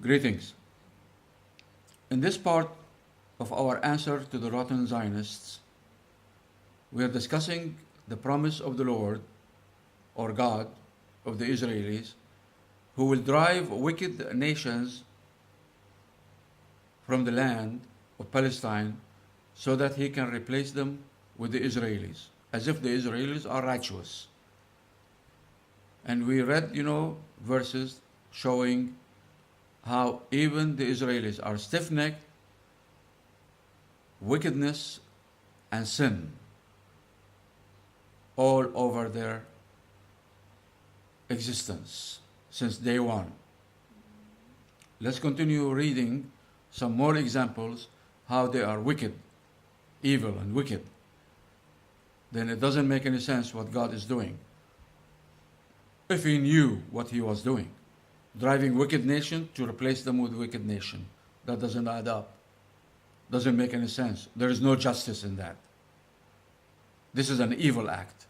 Greetings. In this part of our answer to the rotten Zionists, we are discussing the promise of the Lord or God of the Israelis who will drive wicked nations from the land of Palestine so that he can replace them with the Israelis, as if the Israelis are righteous. And we read, verses showing how even the Israelis are stiff-necked, wickedness and sin all over their existence since day one. Let's continue reading some more examples how they are wicked, evil and wicked. Then it doesn't make any sense what God is doing. If he knew what he was doing, driving wicked nation to replace them with wicked nation, that doesn't add up. Doesn't make any sense. There is no justice in that. This is an evil act.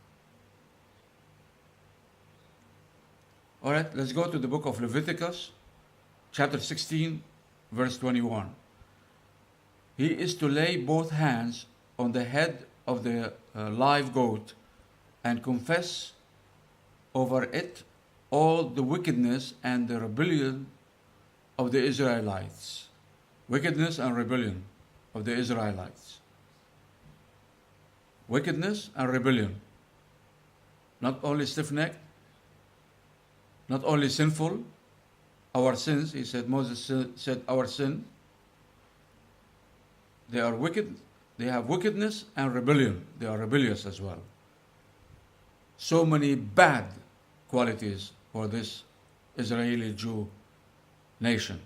All right, let's go to the book of Leviticus, chapter 16, verse 21. He is to lay both hands on the head of the live goat and confess over it all the wickedness and the rebellion of the Israelites. Wickedness and rebellion of the Israelites. Wickedness and rebellion. Not only stiff-necked, not only sinful, our sins, he said, Moses said, our sin. They are wicked, they have wickedness and rebellion. They are rebellious as well. So many bad qualities for this Israeli Jew nation.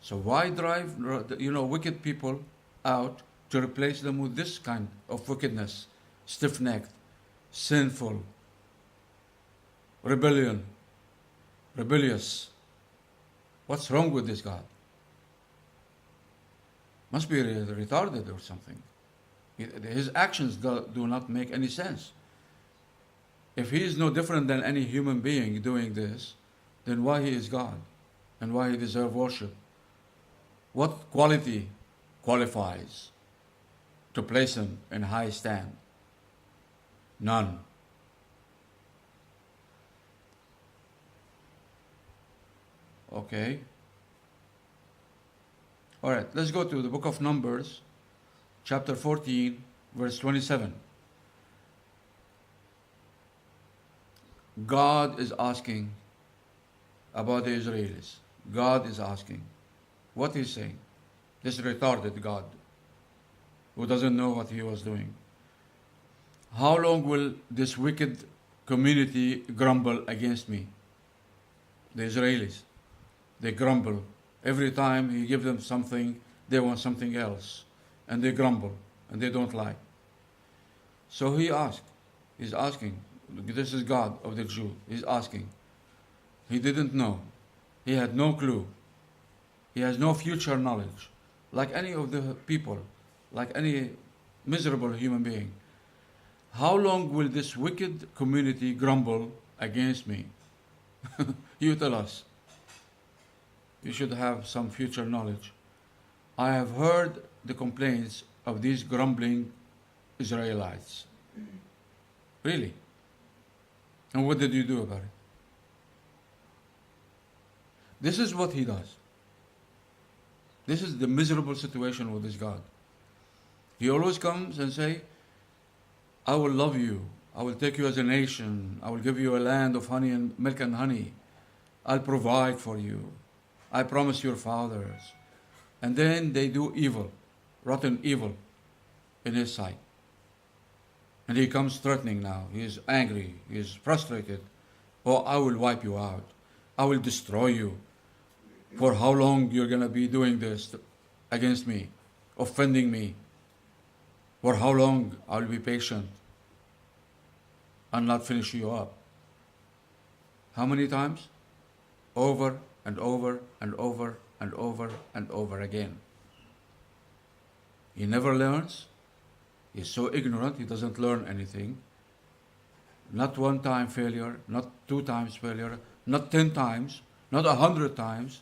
So why drive, wicked people out to replace them with this kind of wickedness? Stiff-necked, sinful, rebellious. What's wrong with this God? Must be retarded or something. His actions do not make any sense. If he is no different than any human being doing this, then why he is God and why he deserves worship? What quality qualifies to place him in high stand? None. Okay. All right, let's go to the book of Numbers, chapter 14, verse 27. God is asking about the Israelis. God is asking. What he's saying? This retarded God who doesn't know what he was doing. How long will this wicked community grumble against me? The Israelis. They grumble. Every time he gives them something, they want something else. And they grumble. And they don't like. So he's asking. This is God of the Jew. He's asking. He didn't know. He had no clue. He has no future knowledge. Like any of the people, like any miserable human being. How long will this wicked community grumble against me? You tell us. You should have some future knowledge. I have heard the complaints of these grumbling Israelites. Really? And what did you do about it? This is what he does. This is the miserable situation with this God. He always comes and say, I will love you. I will take you as a nation. I will give you a land of honey and milk and honey. I'll provide for you. I promise your fathers. And then they do evil, rotten evil in his sight. And he comes threatening now. He is angry. He is frustrated. Oh, I will wipe you out. I will destroy you. For how long you're going to be doing this against me, offending me? For how long I'll be patient and not finish you up? How many times? Over and over and over and over and over again. He never learns. He's so ignorant, he doesn't learn anything. Not one time failure, not 2 times failure, not 10 times. Not 100 times,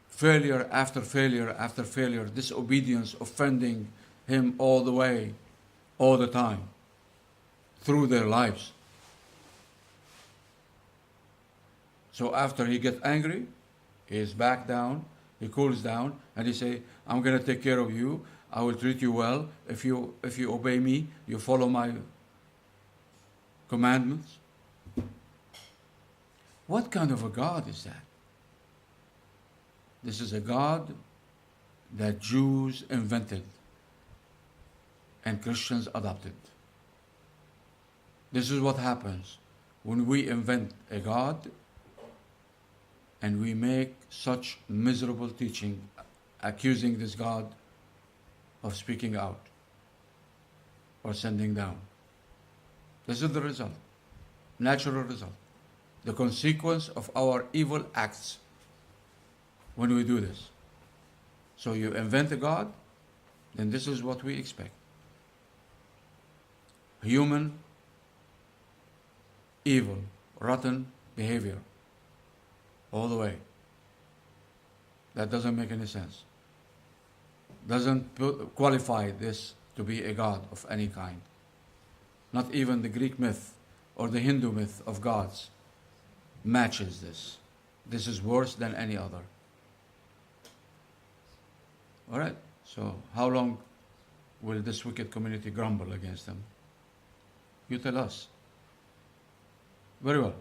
failure after failure after failure, disobedience, offending him all the way, all the time, through their lives. So after he gets angry, he is back down, he cools down, and he say, I'm going to take care of you. I will treat you well. If you obey me, you follow my commandments. What kind of a God is that? This is a God that Jews invented and Christians adopted. This is what happens when we invent a God and we make such miserable teaching, accusing this God of speaking out or sending down. This is the result, natural result, the consequence of our evil acts when we do this. So you invent a God, then this is what we expect. Human, evil, rotten behavior, all the way. That doesn't make any sense. Doesn't qualify this to be a God of any kind. Not even the Greek myth or the Hindu myth of gods matches this. This is worse than any other. All right, so how long will this wicked community grumble against them? You tell us. Very well.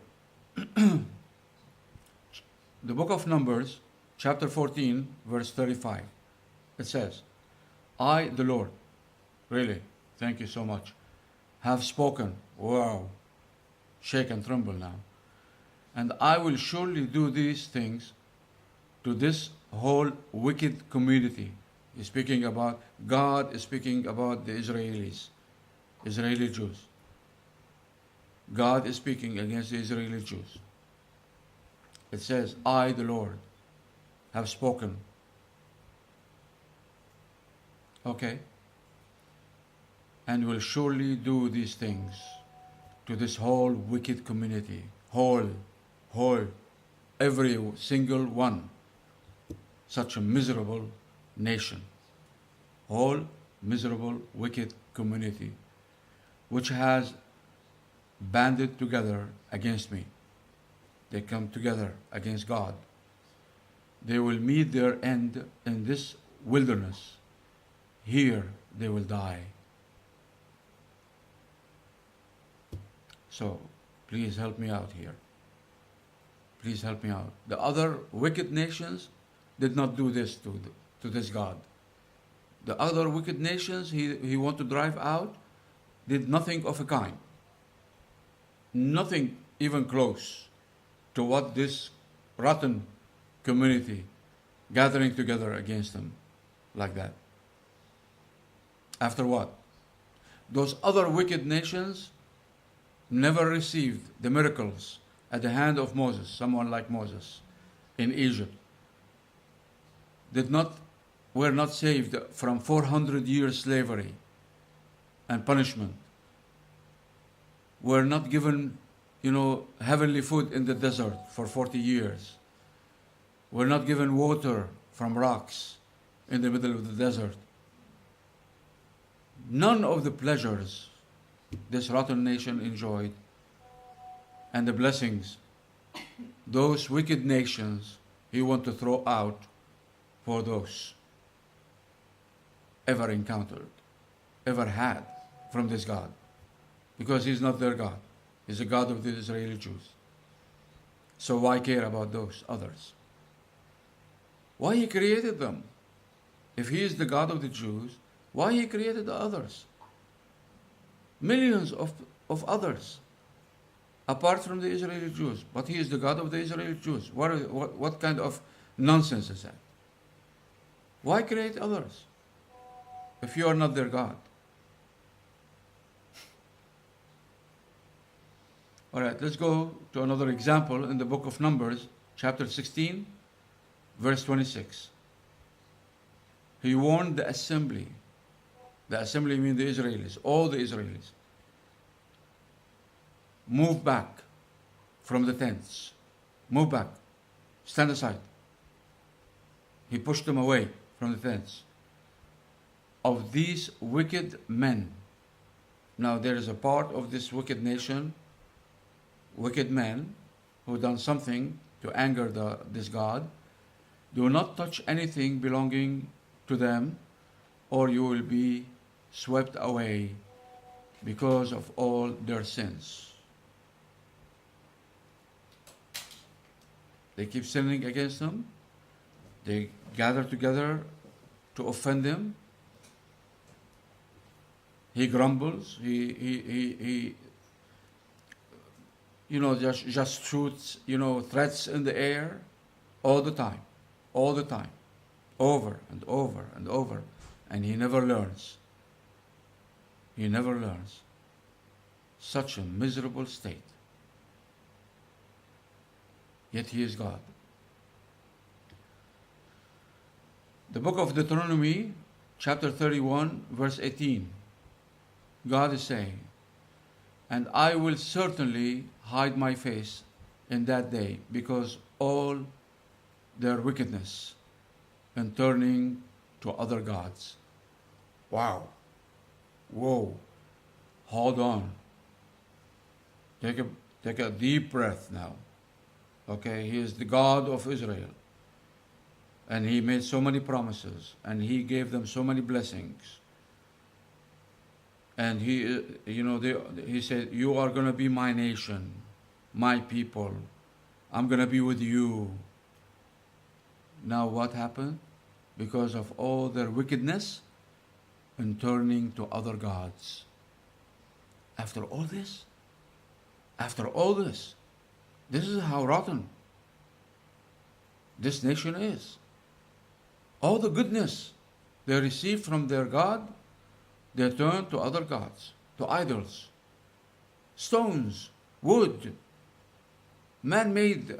The book of Numbers, chapter 14, verse 35. It says, I, the Lord, really, thank you so much, have spoken. Wow, shake and tremble now. And I will surely do these things to this whole wicked community. He's speaking about, God is speaking about the Israelis, Israeli Jews. God is speaking against the Israeli Jews. It says, I, the Lord, have spoken. Okay. And will surely do these things to this whole wicked community. Whole, every single one. Such a miserable nation. Whole, miserable, wicked community, which has banded together against me. They come together against God. They will meet their end in this wilderness. Here they will die. So, please help me out here. Please help me out. The other wicked nations did not do this to this God. The other wicked nations he want to drive out did nothing of a kind. Nothing even close to what this rotten community gathering together against them like that. After what? Those other wicked nations never received the miracles at the hand of Moses, someone like Moses in Egypt. Were not saved from 400 years slavery and punishment. Were not given, heavenly food in the desert for 40 years. Were not given water from rocks in the middle of the desert. None of the pleasures this rotten nation enjoyed and the blessings those wicked nations he want to throw out for those ever encountered, ever had from this God. Because he's not their God. He's the God of the Israeli Jews. So why care about those others? Why he created them? If he is the God of the Jews, why he created the others? Millions of others, apart from the Israeli Jews. But he is the God of the Israeli Jews. What kind of nonsense is that? Why create others if you are not their God? All right, let's go to another example in the book of Numbers, chapter 16, verse 26. He warned the assembly. The assembly means the Israelis, all the Israelis. Move back from the tents. Move back. Stand aside. He pushed them away from the tents of these wicked men. Now there is a part of this wicked nation, wicked men, who done something to anger this God. Do not touch anything belonging to them, or you will be swept away because of all their sins. They keep sinning against him. They gather together to offend him. He grumbles. He just shoots, threats in the air all the time, over and over and over, and he never learns. He never learns. Such a miserable state. Yet he is God. The book of Deuteronomy, chapter 31, verse 18, God is saying, "And I will certainly hide my face in that day, because all their wickedness and turning to other gods." Wow. Whoa. Hold on. Take a deep breath now. Okay, he is the God of Israel. And he made so many promises, and he gave them so many blessings. And he said, "You are going to be my nation, my people. I'm going to be with you." Now what happened? Because of all their wickedness and turning to other gods. After all this, this is how rotten this nation is. All the goodness they received from their God, they turn to other gods, to idols, stones, wood, man-made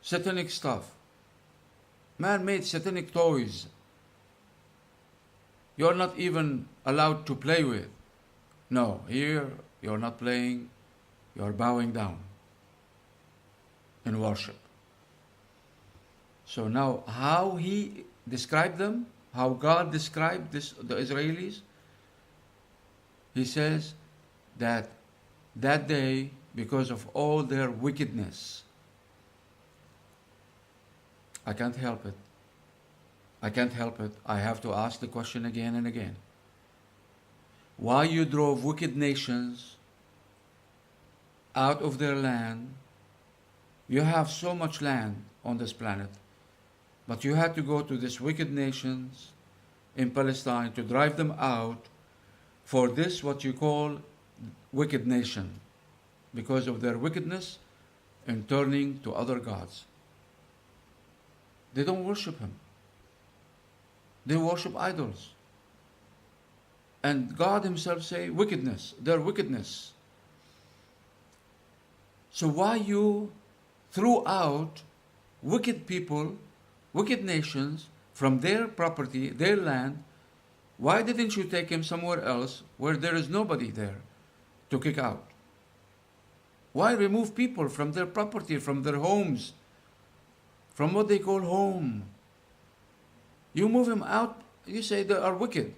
satanic stuff, man-made satanic toys. You're not even allowed to play with. No, here you're not playing, you're bowing down in worship. So now, how he described them, how God described the Israelis, he says that day, because of all their wickedness, I can't help it. I have to ask the question again and again. Why you drove wicked nations out of their land? You have so much land on this planet, but you had to go to these wicked nations in Palestine to drive them out for this, what you call wicked nation, because of their wickedness and turning to other gods. They don't worship him. They worship idols. And God himself say wickedness, their wickedness. So why you threw out wicked people, wicked nations from their property, their land? Why didn't you take him somewhere else where there is nobody there to kick out? Why remove people from their property, from their homes, from what they call home? You move them out, you say they are wicked.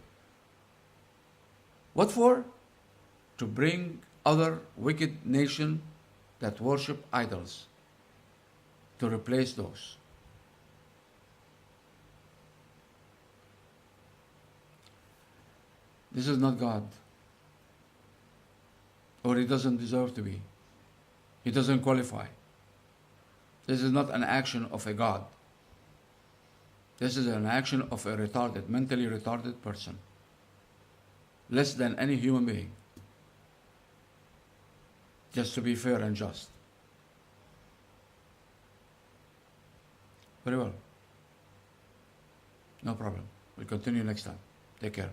What for? To bring other wicked nation that worship idols, to replace those. This is not God. Or he doesn't deserve to be. He doesn't qualify. This is not an action of a God. This is an action of a retarded, mentally retarded person. Less than any human being. Just to be fair and just. Very well. No problem. We'll continue next time. Take care.